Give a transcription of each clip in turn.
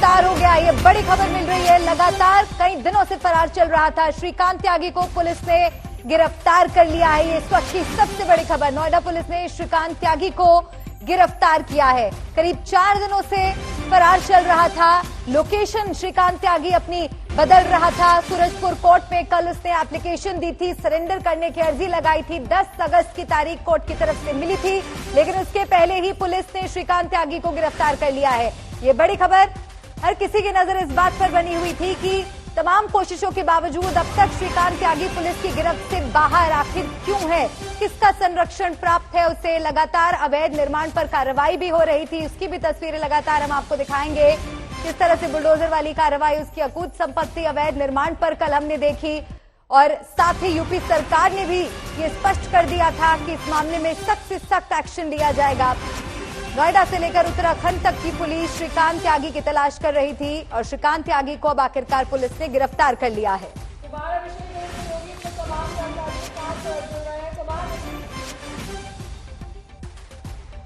गिरफ्तार हो गया। ये बड़ी खबर मिल रही है। लगातार कई दिनों से फरार चल रहा था श्रीकांत त्यागी को पुलिस ने गिरफ्तार कर लिया है। ये इस वक्त की सबसे बड़ी खबर। नोएडा पुलिस ने श्रीकांत त्यागी को गिरफ्तार किया है। करीब 4 दिनों से फरार चल रहा था। लोकेशन श्रीकांत त्यागी अपनी बदल रहा था। सूरजपुर कोर्ट में कल उसने एप्लीकेशन दी थी, सरेंडर करने की अर्जी लगाई थी। 10 अगस्त की तारीख कोर्ट की तरफ से मिली थी, लेकिन उसके पहले ही पुलिस ने श्रीकांत त्यागी को गिरफ्तार कर लिया है। ये बड़ी खबर। हर किसी की नजर इस बात पर बनी हुई थी कि तमाम कोशिशों के बावजूद अब तक श्रीकांत त्यागी पुलिस की गिरफ्त से बाहर आखिर क्यों है, किसका संरक्षण प्राप्त है उसे। लगातार अवैध निर्माण पर कार्रवाई भी हो रही थी, उसकी भी तस्वीरें लगातार हम आपको दिखाएंगे। किस तरह से बुलडोजर वाली कार्रवाई, उसकी अकूत संपत्ति अवैध निर्माण पर कल हमने देखी। और साथ ही यूपी सरकार ने भी ये स्पष्ट कर दिया था कि इस मामले में सख्त से सख्त एक्शन लिया जाएगा। नोएडा से लेकर उत्तराखंड तक की पुलिस श्रीकांत त्यागी की तलाश कर रही थी और श्रीकांत त्यागी को अब आखिरकार पुलिस ने गिरफ्तार कर लिया है।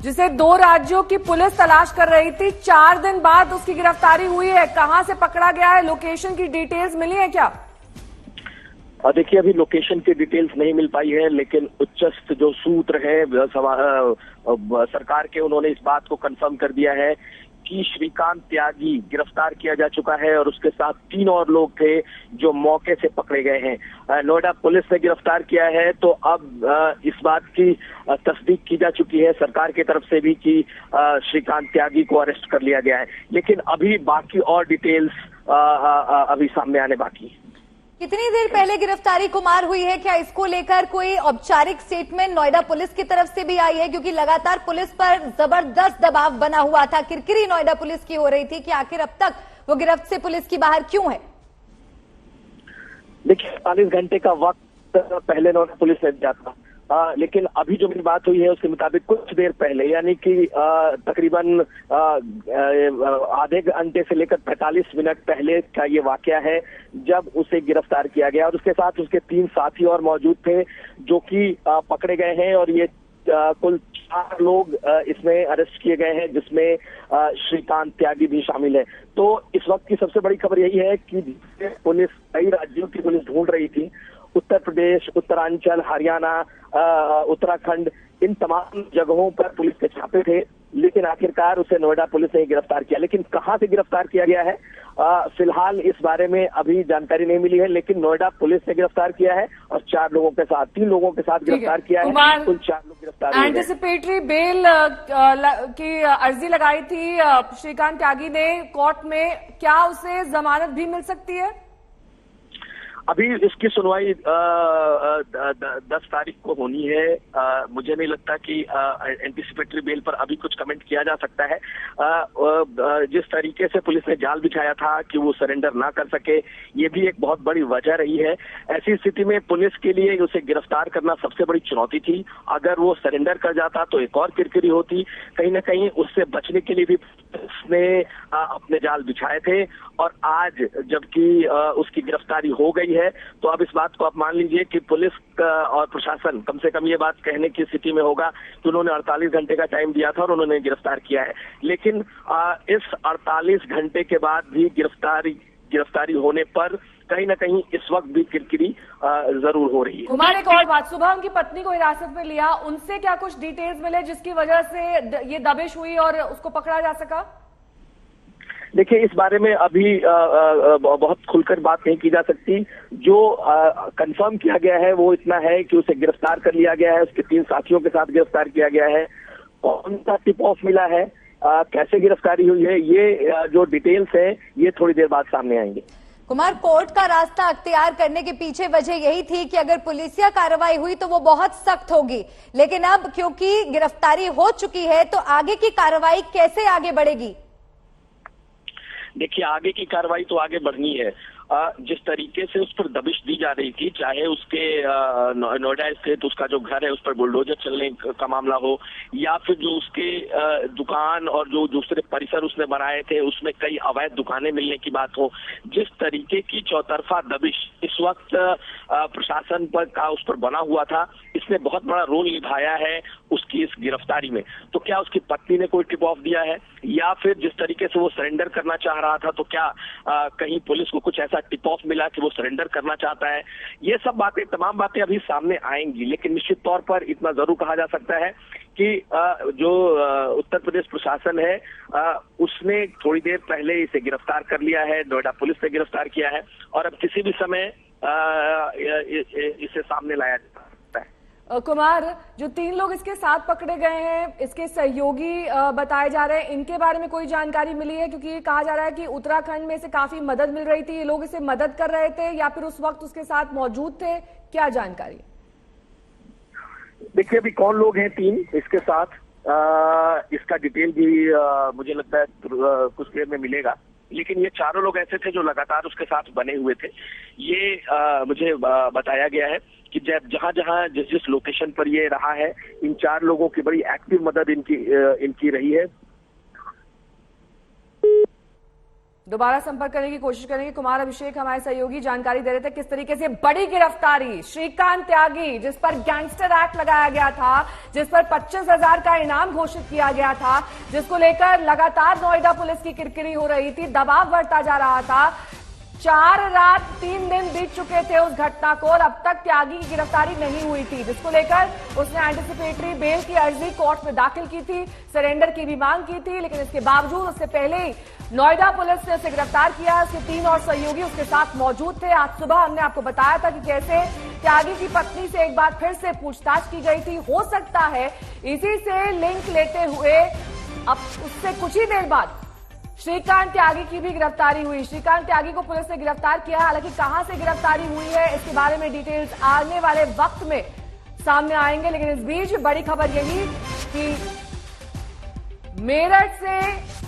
जिसे 2 राज्यों की पुलिस तलाश कर रही थी, 4 दिन बाद उसकी गिरफ्तारी हुई है। कहां से पकड़ा गया है, लोकेशन की डिटेल्स मिली है क्या? देखिए, अभी लोकेशन की डिटेल्स नहीं मिल पाई है, लेकिन उच्चस्थ जो सूत्र है सरकार के, उन्होंने इस बात को कंफर्म कर दिया है कि श्रीकांत त्यागी गिरफ्तार किया जा चुका है और उसके साथ 3 और लोग थे जो मौके से पकड़े गए हैं। नोएडा पुलिस ने गिरफ्तार किया है, तो अब इस बात की तस्दीक की जा चुकी है सरकार की तरफ से भी कि श्रीकांत त्यागी को अरेस्ट कर लिया गया है। लेकिन अभी बाकी और डिटेल्स अभी सामने आने बाकी है। कितनी देर पहले गिरफ्तारी कुमार हुई है? क्या इसको लेकर कोई औपचारिक स्टेटमेंट नोएडा पुलिस की तरफ से भी आई है? क्योंकि लगातार पुलिस पर जबरदस्त दबाव बना हुआ था, किरकिरी नोएडा पुलिस की हो रही थी कि आखिर अब तक वो गिरफ्त से पुलिस की बाहर क्यों है। देखिए, 48 घंटे का वक्त पहले नोएडा पुलिस ने दिया था, लेकिन अभी जो मेरी बात हुई है उसके मुताबिक कुछ देर पहले, यानी कि तकरीबन आधे घंटे से लेकर 45 मिनट पहले का ये वाकया है जब उसे गिरफ्तार किया गया। और उसके साथ उसके 3 साथी और मौजूद थे जो कि पकड़े गए हैं और ये कुल 4 लोग इसमें अरेस्ट किए गए हैं, जिसमें श्रीकांत त्यागी भी शामिल है। तो इस वक्त की सबसे बड़ी खबर यही है कि पुलिस कई राज्यों की पुलिस ढूंढ रही थी। उत्तर प्रदेश, उत्तरांचल, हरियाणा, उत्तराखंड, इन तमाम जगहों पर पुलिस के छापे थे, लेकिन आखिरकार उसे नोएडा पुलिस ने गिरफ्तार किया। लेकिन कहां से गिरफ्तार किया गया है, फिलहाल इस बारे में अभी जानकारी नहीं मिली है, लेकिन नोएडा पुलिस ने गिरफ्तार किया है और 4 लोगों के साथ, 3 लोगों के साथ गिरफ्तार किया है। कुल 4 लोग गिरफ्तार हुए। एंटिसिपेटरी बेल की अर्जी लगाई थी श्रीकांत त्यागी ने कोर्ट में, क्या उसे जमानत भी मिल सकती है? अभी इसकी सुनवाई 10 तारीख को होनी है। मुझे नहीं लगता कि एंटीसिपेटरी बेल पर अभी कुछ कमेंट किया जा सकता है। जिस तरीके से पुलिस ने जाल बिछाया था कि वो सरेंडर ना कर सके, ये भी एक बहुत बड़ी वजह रही है। ऐसी स्थिति में पुलिस के लिए उसे गिरफ्तार करना सबसे बड़ी चुनौती थी। अगर वो सरेंडर कर जाता तो एक और किरकिरी होती। कहीं ना कहीं उससे बचने के लिए भी पुलिस ने अपने जाल बिछाए थे और आज जबकि उसकी गिरफ्तारी हो गई है, तो अब इस बात को आप मान लीजिए कि पुलिस और प्रशासन कम से कम ये बात कहने की स्थिति में होगा कि उन्होंने 48 घंटे का टाइम दिया था और उन्होंने गिरफ्तार किया है। लेकिन इस 48 घंटे के बाद भी गिरफ्तारी होने पर कहीं ना कहीं इस वक्त भी किरकिरी जरूर हो रही है। कुमार, एक और बात, सुबह उनकी पत्नी को हिरासत में लिया, उनसे क्या कुछ डिटेल्स मिले जिसकी वजह से ये दबिश हुई और उसको पकड़ा जा सका? देखिए, इस बारे में अभी बहुत खुलकर बात नहीं की जा सकती। जो कंफर्म किया गया है वो इतना है कि उसे गिरफ्तार कर लिया गया है, उसके 3 साथियों के साथ गिरफ्तार किया गया है। कौन सा टिप ऑफ मिला है, कैसे गिरफ्तारी हुई है, ये जो डिटेल्स है ये थोड़ी देर बाद सामने आएंगे। कुमार, कोर्ट का रास्ता अख्तियार करने के पीछे वजह यही थी कि अगर पुलिसिया कार्रवाई हुई तो वो बहुत सख्त होगी, लेकिन अब क्योंकि गिरफ्तारी हो चुकी है तो आगे की कार्रवाई कैसे आगे बढ़ेगी? देखिए, आगे की कार्रवाई तो आगे बढ़नी है। जिस तरीके से उस पर दबिश दी जा रही थी, चाहे उसके नोएडा स्थित उसका जो घर है उस पर बुलडोजर चलने का मामला हो, या फिर जो उसके दुकान और जो दूसरे परिसर उसने बनाए थे उसमें कई अवैध दुकानें मिलने की बात हो, जिस तरीके की चौतरफा दबिश इस वक्त प्रशासन पर का उस पर बना हुआ था, इसने बहुत बड़ा रोल निभाया है उसकी इस गिरफ्तारी में। तो क्या उसकी पत्नी ने कोई टिप ऑफ दिया है, या फिर जिस तरीके से वो सरेंडर करना चाह रहा था, तो क्या कहीं पुलिस को कुछ ऐसा टिप ऑफ मिला कि वो सरेंडर करना चाहता है? ये सब बातें, तमाम बातें अभी सामने आएंगी, लेकिन निश्चित तौर पर इतना जरूर कहा जा सकता है कि जो उत्तर प्रदेश प्रशासन है उसने थोड़ी देर पहले इसे गिरफ्तार कर लिया है, नोएडा पुलिस ने गिरफ्तार किया है, और अब किसी भी समय इसे सामने लाया जा सकता है। कुमार, जो 3 लोग इसके साथ पकड़े गए हैं, इसके सहयोगी बताए जा रहे हैं, इनके बारे में कोई जानकारी मिली है? क्योंकि कहा जा रहा है कि उत्तराखंड में से काफी मदद मिल रही थी, ये लोग इसे मदद कर रहे थे या फिर उस वक्त उसके साथ मौजूद थे, क्या जानकारी? देखिए, अभी कौन लोग हैं 3 इसके साथ, इसका डिटेल भी मुझे लगता है कुछ देर में मिलेगा, लेकिन ये चारों लोग ऐसे थे जो लगातार उसके साथ बने हुए थे। ये मुझे बताया गया है कि जहां जहां जिस जिस लोकेशन पर ये रहा है, इन 4 लोगों की बड़ी एक्टिव मदद इनकी रही है। दोबारा संपर्क करने की कोशिश करेंगे। कुमार अभिषेक हमारे सहयोगी जानकारी दे रहे थे किस तरीके से बड़ी गिरफ्तारी श्रीकांत त्यागी, जिस पर गैंगस्टर एक्ट लगाया गया था, जिस पर 25,000 का इनाम घोषित किया गया था, जिसको लेकर लगातार नोएडा पुलिस की किरकिरी हो रही थी, दबाव बढ़ता जा रहा था। 4 रात 3 दिन बीत चुके थे उस घटना को और अब तक त्यागी की गिरफ्तारी नहीं हुई थी, जिसको लेकर उसने एंटिसिपेटरी बेल की अर्जी कोर्ट में दाखिल की थी, सरेंडर की भी मांग की थी, लेकिन इसके बावजूद उससे पहले ही नोएडा पुलिस ने उसे गिरफ्तार किया। उसके 3 और सहयोगी उसके साथ मौजूद थे। आज सुबह हमने आपको बताया था कि कैसे त्यागी की पत्नी से एक बार फिर से पूछताछ की गई थी। हो सकता है इसी से लिंक लेते हुए अब उससे कुछ ही देर बाद श्रीकांत त्यागी की भी गिरफ्तारी हुई। श्रीकांत त्यागी को पुलिस ने गिरफ्तार किया, हालांकि कहां से गिरफ्तारी हुई है इसके बारे में डिटेल्स आने वाले वक्त में सामने आएंगे, लेकिन इस बीच बड़ी खबर यही कि मेरठ से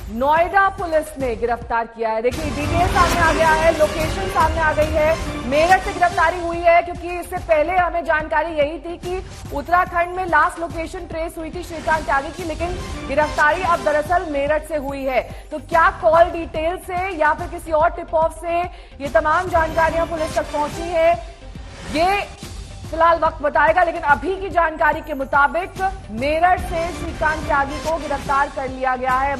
नोएडा पुलिस ने गिरफ्तार किया है। देखिए, डिटेल सामने आ गया है, लोकेशन सामने आ गई है। मेरठ से गिरफ्तारी हुई है क्योंकि इससे पहले हमें जानकारी यही थी कि उत्तराखंड में लास्ट लोकेशन ट्रेस हुई थी श्रीकांत त्यागी की, लेकिन गिरफ्तारी अब दरअसल मेरठ से हुई है। तो क्या कॉल डिटेल से या फिर किसी और टिप ऑफ से ये तमाम जानकारियां पुलिस तक पहुंची है, ये फिलहाल वक्त बताएगा, लेकिन अभी की जानकारी के मुताबिक मेरठ से श्रीकांत त्यागी को गिरफ्तार कर लिया गया है।